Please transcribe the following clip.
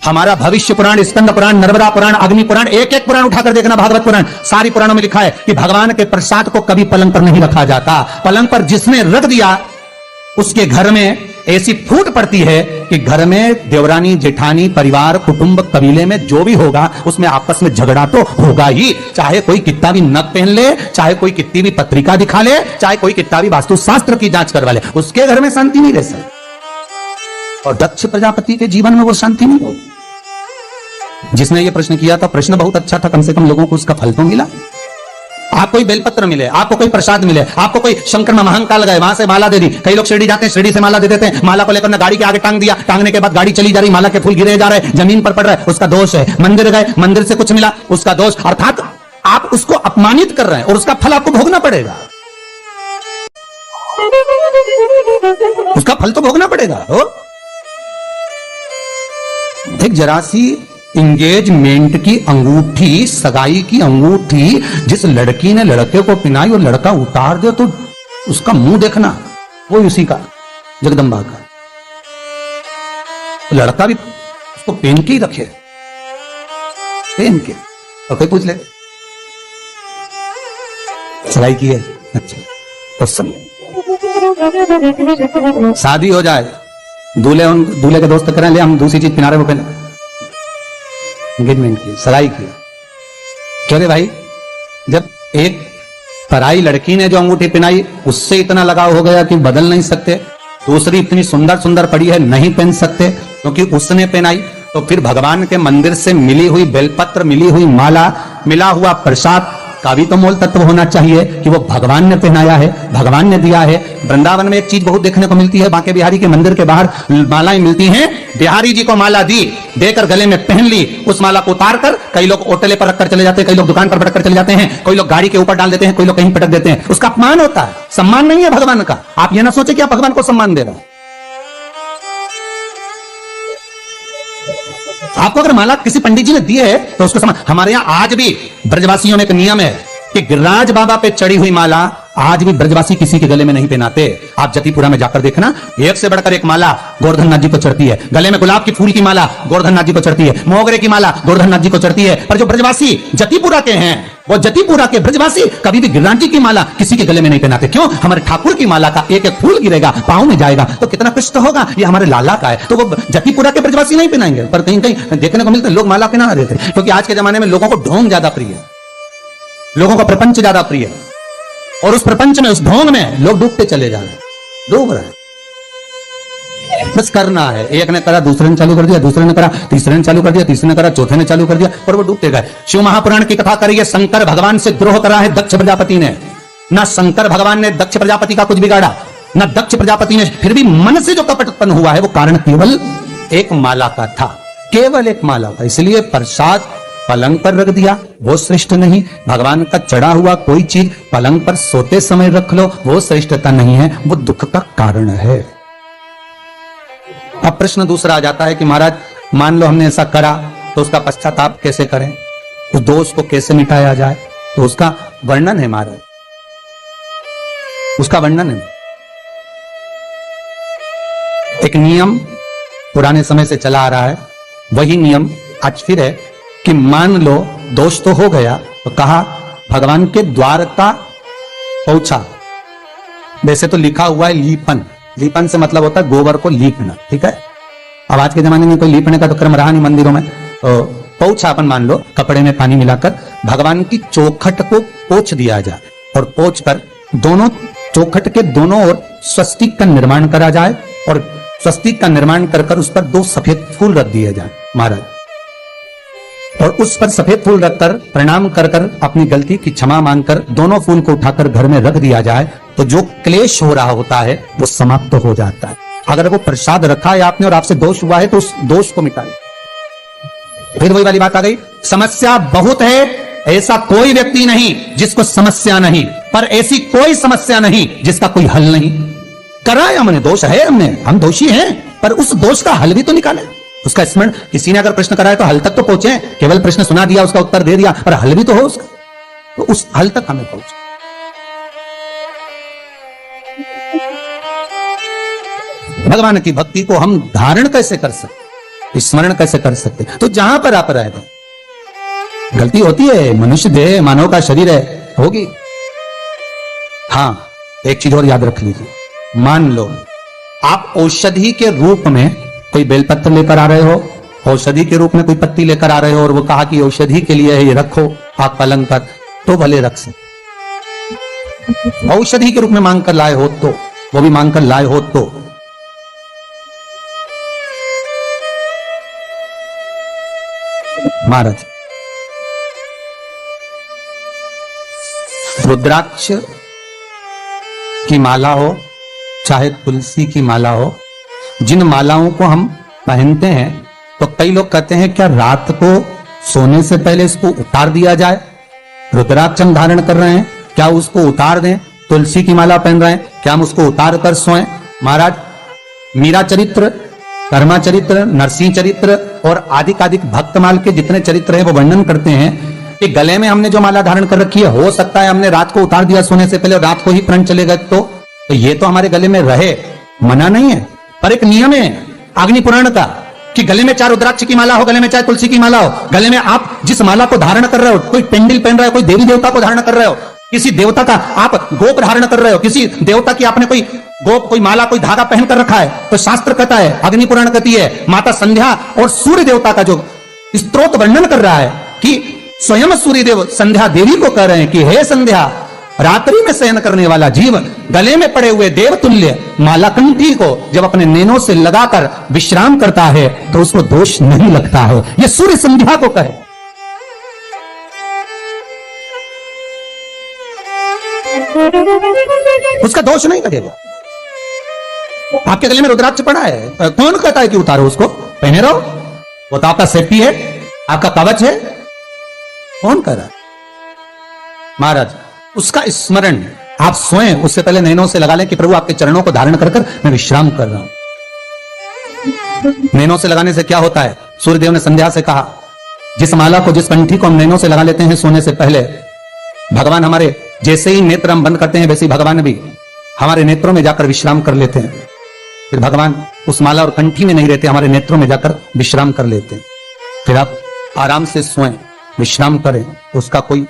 हमारा भविष्य पुराण, स्कंद पुराण, नर्मदा पुराण, अग्नि पुराण, एक एक पुराण उठाकर देखना, भागवत पुराण, सारी पुराणों में लिखा है कि भगवान के प्रसाद को कभी पलंग पर नहीं रखा जाता। पलंग पर जिसने रख दिया उसके घर में ऐसी फूट पड़ती है कि घर में देवरानी, जेठानी, परिवार, कुटुंब, कबीले में जो भी होगा उसमें आपस में झगड़ा तो होगा ही। चाहे कोई कितना भी नग पहन ले, चाहे कोई कितनी भी पत्रिका दिखा ले, चाहे कोई कितना भी वास्तुशास्त्र की जांच करवा ले, उसके घर में शांति नहीं रह सकती। और दक्ष प्रजापति के जीवन में वो शांति नहीं होगी। जिसने ये प्रश्न किया था, प्रश्न बहुत अच्छा था, कम से कम लोगों को उसका फल तो मिला। आपको कोई बेलपत्र मिले, आपको कोई प्रसाद मिले, आपको कोई शंकर में महंकाल गए, वहां से माला दे दी। कई लोग शिरडी जाते हैं, शिरडी से माला दे देते हैं, माला को लेकर ना गाड़ी के आगे टांग दिया, टांगने के बाद गाड़ी चली जा रही, माला के फूल गिरे जा रहे, जमीन पर पड़ रहे, उसका दोष है। मंदिर गए, मंदिर से कुछ मिला, उसका दोष। अर्थात आप उसको अपमानित कर रहे हैं और उसका फल आपको भोगना पड़ेगा। उसका फल तो भोगना पड़ेगा। एक जरा सी इंगेजमेंट की अंगूठी, सगाई की अंगूठी जिस लड़की ने लड़के को पहनाई और लड़का उतार दे तो उसका मुंह देखना, वो उसी का, जगदम्बा का। लड़का भी उसको पहन के ही रखे, पहन के। और कोई पूछ ले सगाई की है, अच्छा तो सब शादी हो जाए, दूल्हे के दोस्त करें ले हम दूसरी चीज पहना रहे, वो पहले एंगेजमेंट की, सगाई की। क्यों रे भाई, जब एक पराई लड़की ने जो अंगूठी पहनाई उससे इतना लगाव हो गया कि बदल नहीं सकते, दूसरी इतनी सुंदर सुंदर पड़ी है नहीं पहन सकते क्योंकि उसने पहनाई, तो फिर भगवान के मंदिर से मिली हुई बेलपत्र, मिली हुई माला, मिला हुआ प्रसाद का भी तो मोल तत्व होना चाहिए कि वो भगवान ने पहनाया है, भगवान ने दिया है। वृंदावन में एक चीज बहुत देखने को मिलती है, बांके बिहारी के मंदिर के बाहर मालाएं मिलती हैं। बिहारी जी को माला दी, देकर गले में पहन ली, उस माला को उतार कर कई लोग ओटले पर रखकर चले जाते हैं, कई लोग दुकान पर पटक कर चले जाते हैं, कोई लोग गाड़ी के ऊपर डाल देते हैं, कोई लोग कहीं पटक देते हैं। उसका अपमान होता है, सम्मान नहीं है भगवान का। आप ये ना सोचे कि आप भगवान को सम्मान दे रहे हैं। आपको अगर माला किसी पंडित जी ने दी है तो उसको सम्मान। हमारे यहां आज भी ब्रजवासियों में एक नियम है कि गिरिराज बाबा पे चढ़ी हुई माला आज भी ब्रजवासी किसी के गले में नहीं पहनाते। आप जतिपुरा में जाकर देखना, एक से बढ़कर एक माला गोवर्धन नाथ जी को चढ़ती है। गले में गुलाब की फूल की माला गोवर्धन नाथ जी को चढ़ती है, मोगरे की माला गोवर्धन नाथ जी को चढ़ती है। पर जो ब्रजवासी जतिपुरा के हैं, वो जतिपुरा के ब्रजवासी कभी भी गिरिराज जी की माला किसी के गले में नहीं पहनाते। क्यों? हमारे ठाकुर की माला का एक एक फूल गिरेगा, पांव में जाएगा तो कितना कष्ट होगा। ये हमारे लाला का है, तो वो जतिपुरा के ब्रजवासी नहीं पहनाएंगे। पर कहीं कहीं देखने को मिलते लोग माला पहना रहे थे, क्योंकि आज के जमाने में लोगों को ढोंग ज्यादा प्रिय है, लोगों को प्रपंच ज्यादा प्रिय है, और उस प्रपंच में, उस ढोंग में लोग डूबते चले जा रहे हैं, डूब रहे हैं। बस करना है, एक ने करा, दूसरे ने चालू कर दिया, दूसरे ने करा, तीसरे ने चालू कर दिया, तीसरे ने करा, चौथे ने चालू कर दिया, और वो डूबते गए। शिव महापुराण की कथा करिए, शंकर भगवान से द्रोह करा है दक्ष प्रजापति ने। ना शंकर भगवान ने दक्ष प्रजापति का कुछ बिगाड़ा, ना दक्ष प्रजापति ने, फिर भी मन से जो कपट उत्पन्न हुआ है वो कारण केवल एक माला का था, केवल एक माला का। इसलिए प्रसाद पलंग पर रख दिया, वो श्रेष्ठ नहीं। भगवान का चढ़ा हुआ कोई चीज पलंग पर सोते समय रख लो, वो श्रेष्ठता नहीं है, वो दुख का कारण है। अब प्रश्न दूसरा आ जाता है कि महाराज मान लो हमने ऐसा करा तो उसका पश्चाताप कैसे करें, उस दोष को कैसे मिटाया जाए? तो उसका वर्णन है महाराज, उसका वर्णन है। एक नियम पुराने समय से चला आ रहा है, वही नियम आज फिर है कि मान लो दोष तो हो गया, तो कहा भगवान के द्वार का पहुंचा। वैसे तो लिखा हुआ है लीपन, लीपन से मतलब होता है गोबर को लीपना, ठीक है। अब आज के जमाने में कोई लीपने का तो क्रम रहा नहीं मंदिरों में, तो पहुंचा अपन मान लो कपड़े में पानी मिलाकर भगवान की चौखट को पोंछ दिया जाए, और पोंछ कर दोनों चौखट के दोनों ओर स्वस्तिक का निर्माण करा जाए, और स्वस्तिक का निर्माण कर उस पर 2 सफेद फूल रख दिए जाए महाराज, और उस पर सफेद फूल रखकर प्रणाम कर अपनी गलती की क्षमा मांगकर दोनों फूल को उठाकर घर में रख दिया जाए, तो जो क्लेश हो रहा होता है वो समाप्त हो जाता है। अगर वो प्रसाद रखा है आपने और आपसे दोष हुआ है तो उस दोष को मिटाए। फिर वही वाली बात आ गई, समस्या बहुत है, ऐसा कोई व्यक्ति नहीं जिसको समस्या नहीं, पर ऐसी कोई समस्या नहीं जिसका कोई हल नहीं। कराया हमने, दोष है, हम दोषी हैं, पर उस दोष का हल भी तो निकाले, उसका स्मरण। किसी ने अगर प्रश्न कराया तो हल तक तो पहुंचे, केवल प्रश्न सुना दिया, उसका उत्तर दे दिया, पर हल भी तो हो उसका, तो उस हल तक हमें पहुंचे। भगवान की भक्ति को हम धारण कैसे कर सकते? स्मरण कैसे कर सकते? तो जहां पर आप रहे थे, गलती होती है, मनुष्य देह मानव का शरीर है, होगी। हां, एक चीज और याद रख लीजिए, मान लो आप औषधि के रूप में कोई बेलपत्र लेकर आ रहे हो, औषधि के रूप में कोई पत्ती लेकर आ रहे हो, और वो कहा कि औषधि के लिए है, ये रखो आप पलंग पर, तो भले रख सकते। औषधि के रूप में मांग कर लाए हो तो, वो भी मांग कर लाए हो तो, महाराज रुद्राक्ष की माला हो चाहे तुलसी की माला हो, जिन मालाओं को हम पहनते हैं, तो कई लोग कहते हैं क्या रात को सोने से पहले इसको उतार दिया जाए? रुद्राक्ष हम धारण कर रहे हैं, क्या उसको उतार दें? तुलसी की माला पहन रहे हैं, क्या हम उसको उतार कर सोएं? महाराज मीरा चरित्र, कर्मा चरित्र, नरसिंह चरित्र और आदिकाधिक भक्तमाल के जितने चरित्र हैं वो वर्णन करते हैं कि गले में हमने जो माला धारण कर रखी है, हो सकता है हमने रात को उतार दिया सोने से पहले और रात को ही प्राण चलेगा, तो ये तो हमारे गले में रहे, मना नहीं है, पर एक नियम है अग्नि पुराण का कि गले में चाहे रुद्राक्ष की माला हो, गले में चाहे तुलसी की माला हो, गले में आप जिस माला को धारण कर रहे हो, कोई पेंडिल पहन रहे हो, कोई देवी देवता को धारण कर रहे हो, किसी देवता का आप गोप धारण कर रहे हो, किसी देवता की आपने कोई गोप, कोई माला, कोई धागा पहन कर रखा है, तो शास्त्र कहता है, अग्नि पुराण कहती है, माता संध्या और सूर्य देवता का जो स्तोत्र वर्णन कर रहा है कि स्वयं सूर्य देव संध्या देवी को कह रहे हैं कि हे संध्या, रात्रि में शयन करने वाला जीव गले में पड़े हुए देवतुल्य मालाकंठी को जब अपने नैनों से लगाकर विश्राम करता है तो उसको दोष नहीं लगता है। यह सूर्य संध्या को कहे। उसका दोष नहीं लगेगा। आपके गले में रुद्राक्ष पड़ा है, कौन कहता है कि उतारो उसको, पहने रहो, वो तो आपका सेफ्टी है, आपका कवच है, कौन कह रहा है? महाराज उसका स्मरण आप सोएं उससे पहले नैनों से लगा लें कि प्रभु आपके चरणों को धारण कर कर मैं विश्राम कर रहा हूं। नैनों से लगाने से क्या होता है? सूर्यदेव ने संध्या से कहा, जिस माला को, जिस कंठी को हम नैनों से लगा लेते हैं सोने से पहले, भगवान हमारे जैसे ही नेत्र हम बंद करते हैं वैसे ही भगवान भी हमारे नेत्रों में जाकर विश्राम कर लेते हैं। फिर भगवान उस माला और कंठी में नहीं रहते, हमारे नेत्रों में जाकर विश्राम कर लेते हैं। फिर आप आराम से सोएं, विश्राम करें, उसका कोई